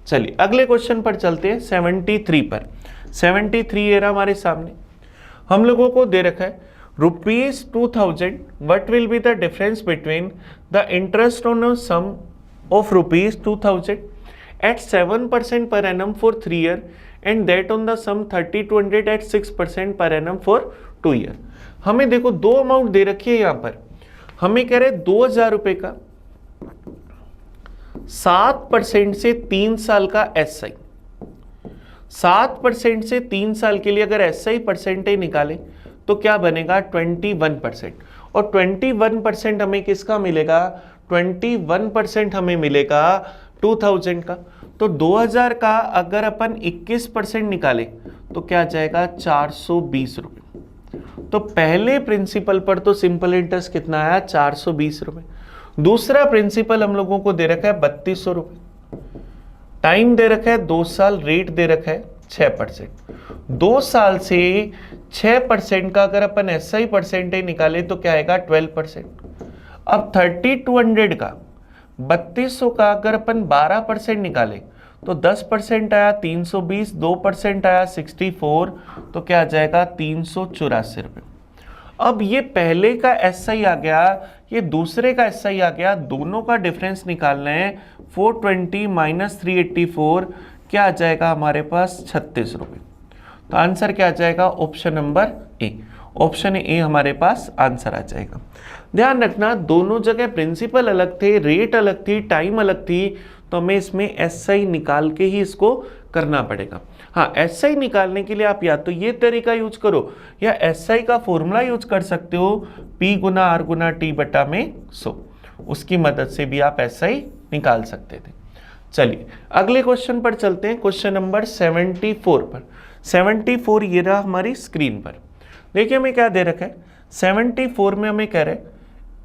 चलिए अगले क्वेश्चन पर चलते हैं 73 पर। 73 ये रहा हमारे सामने। हम लोगों को दे रखा है ₹2000 what will be the difference between the interest on a sum of ₹2000 at 7% per annum for 3 years and that on the sum 3200 at 6% per annum for 2 years। हमें देखो दो अमाउंट दे रखी है यहाँ पर, हमें कह रहे 2,000 रुपए का 7% से 3 साल का SI, 7% से 3 साल के लिए अगर SI परसेंटेज निकाले तो क्या बनेगा 21%। और 21% हमें किसका मिलेगा, 21% हमें मिलेगा 2000 का। तो 2000 का अगर अपन 21% निकाले तो क्या जाएगा 420 रुपये। तो पहले प्रिंसिपल पर तो सिंपल इंटरेस्ट कितना आया 420 रुपये। दूसरा प्रिंसिपल हम लोगों को दे रखा है 3200 रुपये, टाइम दे रखा है 2 साल, रेट दे रखा है 6%। 2 साल से 6% का अगर अपन SI परसेंटेज निकाले तो क्या आएगा 12%। अब 3200 का 3200 का अगर अपन 12% निकाले तो 10% आया 320, 2% आया 64, तो क्या आ जाएगा 384 रुपये। अब ये पहले का SI आ गया, ये दूसरे का SI आ गया, दोनों का डिफरेंस निकालना है। 420 माइनस 384 क्या आ जाएगा हमारे पास 36 रुपये। तो आंसर क्या आ जाएगा option number A, option A हमारे पास आंसर आ जाएगा। ध्यान रखना दोनों जगह प्रिंसिपल अलग थे, रेट अलग थी, टाइम अलग थी, तो हमें इसमें SI निकाल के ही इसको करना पड़ेगा। हाँ, SI निकालने के लिए आप या तो ये तरीका यूज करो या SI का फॉर्मूला यूज कर सकते हो, P गुना R गुना T बटा में 100, उसकी मदद से भी आप SI निकाल सकते थे। चलिए अगले क्वेश्चन पर चलते हैं, क्वेश्चन नंबर 74 पर। 74 ये रहा हमारी स्क्रीन पर। देखिए हमें क्या दे रखा है, 74 में हमें कह रहे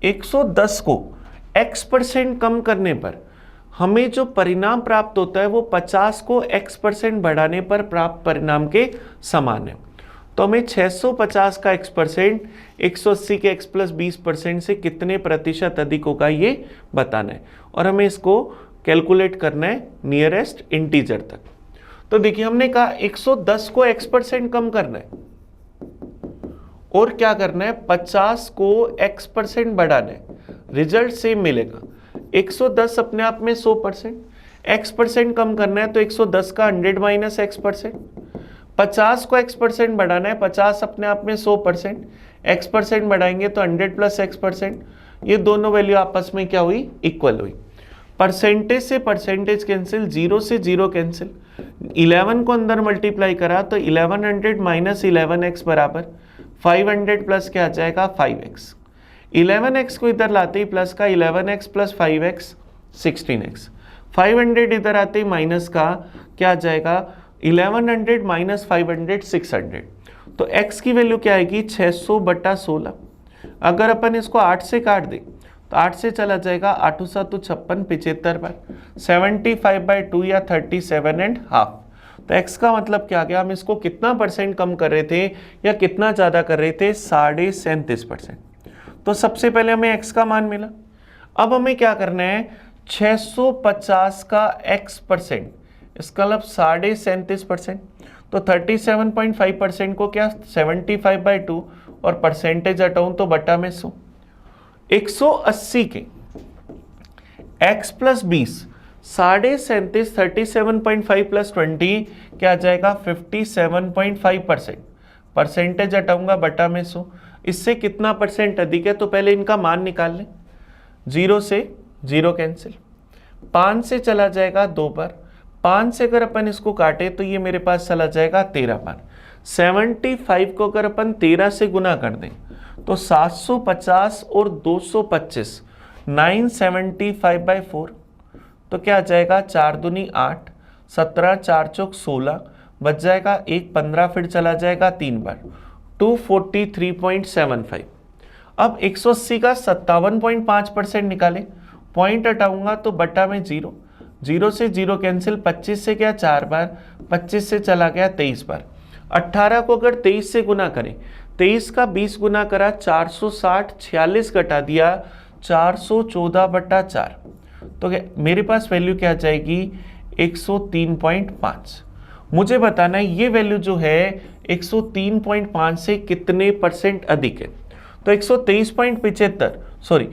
110 को x% कम करने पर हमें जो परिणाम प्राप्त होता है वो 50 को x% बढ़ाने पर प्राप्त परिणाम के समान है। तो हमें 650 का x% 180 के x प्लस 20% से कितने प्रतिशत अधिक होगा ये बताना है, और हमें इसको कैलकुलेट करना है नियरेस्ट इंटीजर तक। तो देखिए हमने कहा 110 को x% कम करना है और क्या करना है 50 को x% बढ़ाना है, रिजल्ट सेम मिलेगा। 110 अपने आप में 100%, x% कम करना है तो 110 का 100 माइनस x%, 50 को x% बढ़ाना है, 50 अपने आप में 100%, x% बढ़ाएंगे तो 100 प्लस x%, ये दोनों वैल्यू आपस में क्या हुई इक्वल हुई। परसेंटेज से परसेंटेज कैंसिल, 0 से 0 कैंसिल, 11 को अंदर मल्टीप्लाई करा तो 1100 माइनस 11x बराबर 500 प्लस क्या आ जाएगा 5x। 11x को इधर लाते ही प्लस का 11x प्लस 5x 16x, 500 इधर आते ही माइनस का क्या आ जाएगा 1100 माइनस 500 600। तो x की वैल्यू क्या आएगी 600 बटा 16। अगर अपन इसको 8 से काट दें तो 8 से चला जाएगा 8 7 56 75 बार 75/2 या 37.5। तो x का मतलब क्या आ गया, हम इसको कितना परसेंट कम कर रहे थे या कितना ज़्यादा कर रहे थे 37.5%। तो सबसे पहले हमें x का मान मिला। अब हमें क्या करना है 650 का x%, इसका मतलब 37.5%। तो 37.5% को क्या 75/2 और परसेंटेज हटाऊं तो बटा में 100। 180 के x प्लस 20 37.5 37.5 प्लस 20 क्या आ जाएगा 57.5%, परसेंटेज हटाऊंगा बटा में 100। इससे कितना परसेंट अधिक है तो पहले इनका मान निकाल लें। 0 से 0 कैंसिल, 5 से चला जाएगा 2 बार, 5 से अगर अपन इसको काटे तो ये मेरे पास चला जाएगा 13 बार। 75 को अगर अपन 13 से गुना कर दें तो 750 और 225 975/4, तो क्या आ जाएगा 4 दूनी 8, 17 4 चौक 16, बच जाएगा 1 15, फिर चला जाएगा 3 बार 243.75। अब 180 का 57.5% निकाले, पॉइंट हटाऊंगा तो बटा में 0, 0 से 0 कैंसिल, 25 से क्या 4 बार, 25 से चला गया 23 बार। 18 को अगर 23 से गुना करें, 23 का 20 गुना करा 460, 46 घटा दिया 414/4, तो मेरे पास वैल्यू क्या आ जाएगी 103.5। मुझे बताना है ये वैल्यू जो है 103.5 से कितने परसेंट अधिक है। तो 123.75 सॉरी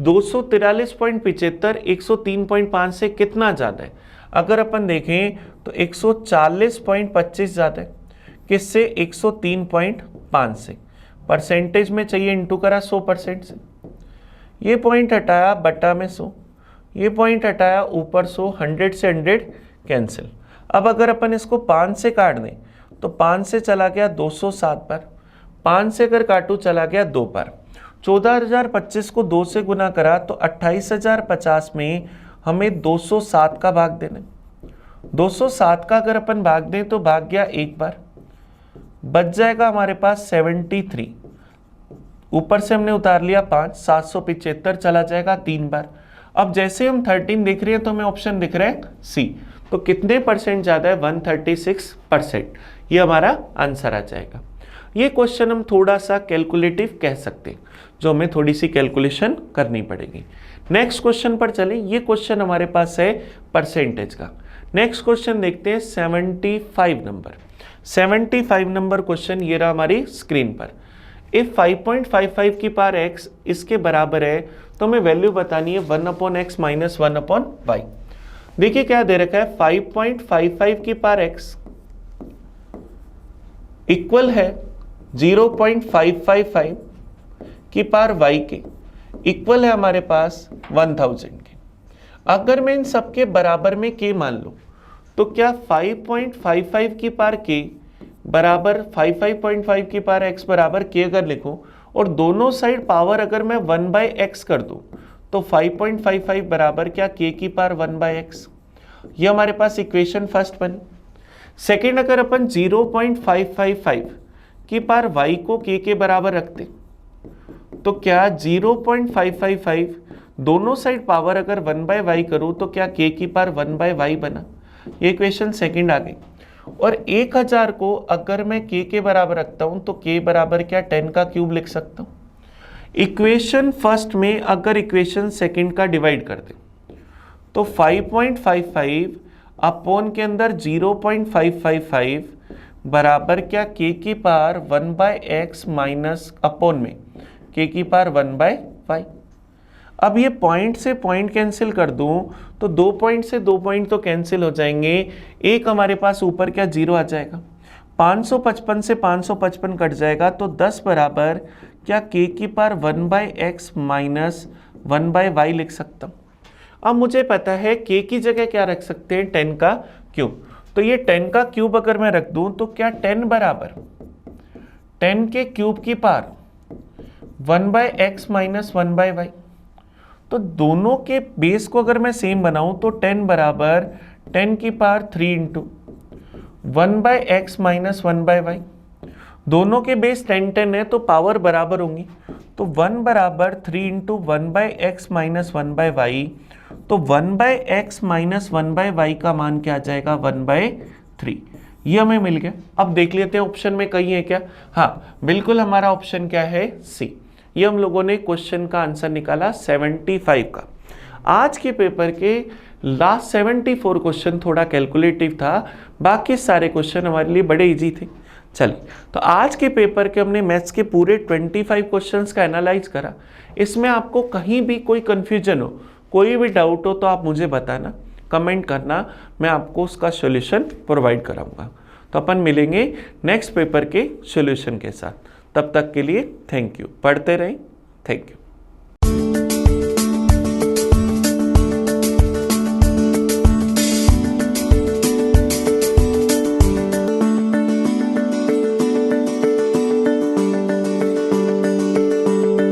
243.75 103.5 से कितना ज़्यादा है। अगर अपन देखें तो 140.25 ज़्यादा है, किससे 103.5 से। परसेंटेज में चाहिए इंटू करा 100% से, ये पॉइंट हटाया बटा में 100, ये पॉइंट हटाया ऊपर 100, 100 से 100 कैंसिल। अब अगर अपन इसको 5 से काट दें तो 5 से चला गया 207 पर, 5 से अगर काटू चला गया 2 पर। 14,025 को 2 से गुना करा तो 28,050 में हमें 207 का भाग देना। 207 का अगर अपन भाग दें तो भाग गया एक बार, बच जाएगा हमारे पास 73। ऊपर से हमने उतार लिया 5, 775 चला जाएगा 3 बार। अब जैसे हम 13 देख रहे हैं तो हमें ऑप्शन दिख रहा है सी। तो कितने परसेंट ज़्यादा है? 136%। ये हमारा आंसर आ जाएगा। ये क्वेश्चन हम थोड़ा सा कैलकुलेटिव कह सकते हैं, जो हमें थोड़ी सी कैलकुलेशन करनी पड़ेगी। नेक्स्ट क्वेश्चन पर चलें। ये क्वेश्चन हमारे पास है परसेंटेज का। नेक्स्ट क्वेश्चन देखते हैं 75 नंबर। 75 नंबर क्वेश्चन ये रहा हमारी स्क्रीन पर। इफ 5.55 की पावर x इसके बराबर है तो हमें वैल्यू बतानी है 1/x माइनस 1/y। देखिए क्या दे रखा है, 5.55 की पावर x इक्वल है 0.555 की पावर y के, इक्वल है हमारे पास 1000 के। अगर मैं इन सबके बराबर में k मान लूं तो क्या 5.55 की पावर k बराबर 55.5 की पावर x बराबर k अगर लिखूं और दोनों साइड पावर अगर मैं 1/x कर दूं तो 5.55 बराबर क्या k की पावर 1/x। ये हमारे पास इक्वेशन फर्स्ट बनी। सेकेंड, अगर अपन 0.555 की पावर y को k के बराबर रखते तो क्या 0.555 दोनों साइड पावर अगर 1/y करूं तो क्या k की पावर 1/y बना। ये इक्वेशन सेकंड आ गई। और 1000 को अगर मैं k के बराबर रखता हूं तो k बराबर क्या 10 का क्यूब लिख सकता हूं। इक्वेशन फर्स्ट में अगर इक्वेशन सेकंड का डिवाइड कर दे तो 5.55 अपॉन के अंदर 0.555 बराबर क्या k की पावर 1/x माइनस अपॉन में k की पावर 1/y। अब ये पॉइंट से पॉइंट कैंसिल कर दूं तो 2 पॉइंट से 2 पॉइंट तो कैंसिल हो जाएंगे। एक हमारे पास ऊपर क्या 0 आ जाएगा, 555 से 555 कट जाएगा तो 10 बराबर क्या k की पावर 1/x माइनस 1/y लिख सकता हूँ। अब मुझे पता है k की जगह क्या रख सकते हैं, 10 का क्यूब। तो ये 10 का क्यूब अगर मैं रख दूं तो क्या 10 बराबर 10 के क्यूब की पावर 1/x माइनस 1/y। तो दोनों के बेस को अगर मैं सेम बनाऊं तो 10 बराबर 10 की power 3 into 1/x minus 1/y। दोनों के बेस 10 है तो पावर बराबर होंगी, तो 1 बराबर 3 इंटू 1/x माइनस 1/y। तो 1/x माइनस 1/y का मान क्या आ जाएगा, 1/3। ये हमें मिल गया। अब देख लेते हैं ऑप्शन में कहीं है क्या। हाँ बिल्कुल, हमारा ऑप्शन क्या है, सी। ये हम लोगों ने क्वेश्चन का आंसर निकाला 75 का। आज के पेपर के लास्ट 74 क्वेश्चन थोड़ा कैलकुलेटिव था, बाकी सारे क्वेश्चन हमारे लिए बड़े इजी थे। चलिए, तो आज के पेपर के हमने मैथ्स के पूरे 25 क्वेश्चंस का एनालाइज करा। इसमें आपको कहीं भी कोई कंफ्यूजन हो, कोई भी डाउट हो तो आप मुझे बताना, कमेंट करना, मैं आपको उसका सॉल्यूशन प्रोवाइड कराऊंगा। तो अपन मिलेंगे नेक्स्ट पेपर के सॉल्यूशन के साथ। तब तक के लिए थैंक यू। पढ़ते रहें। Thank you.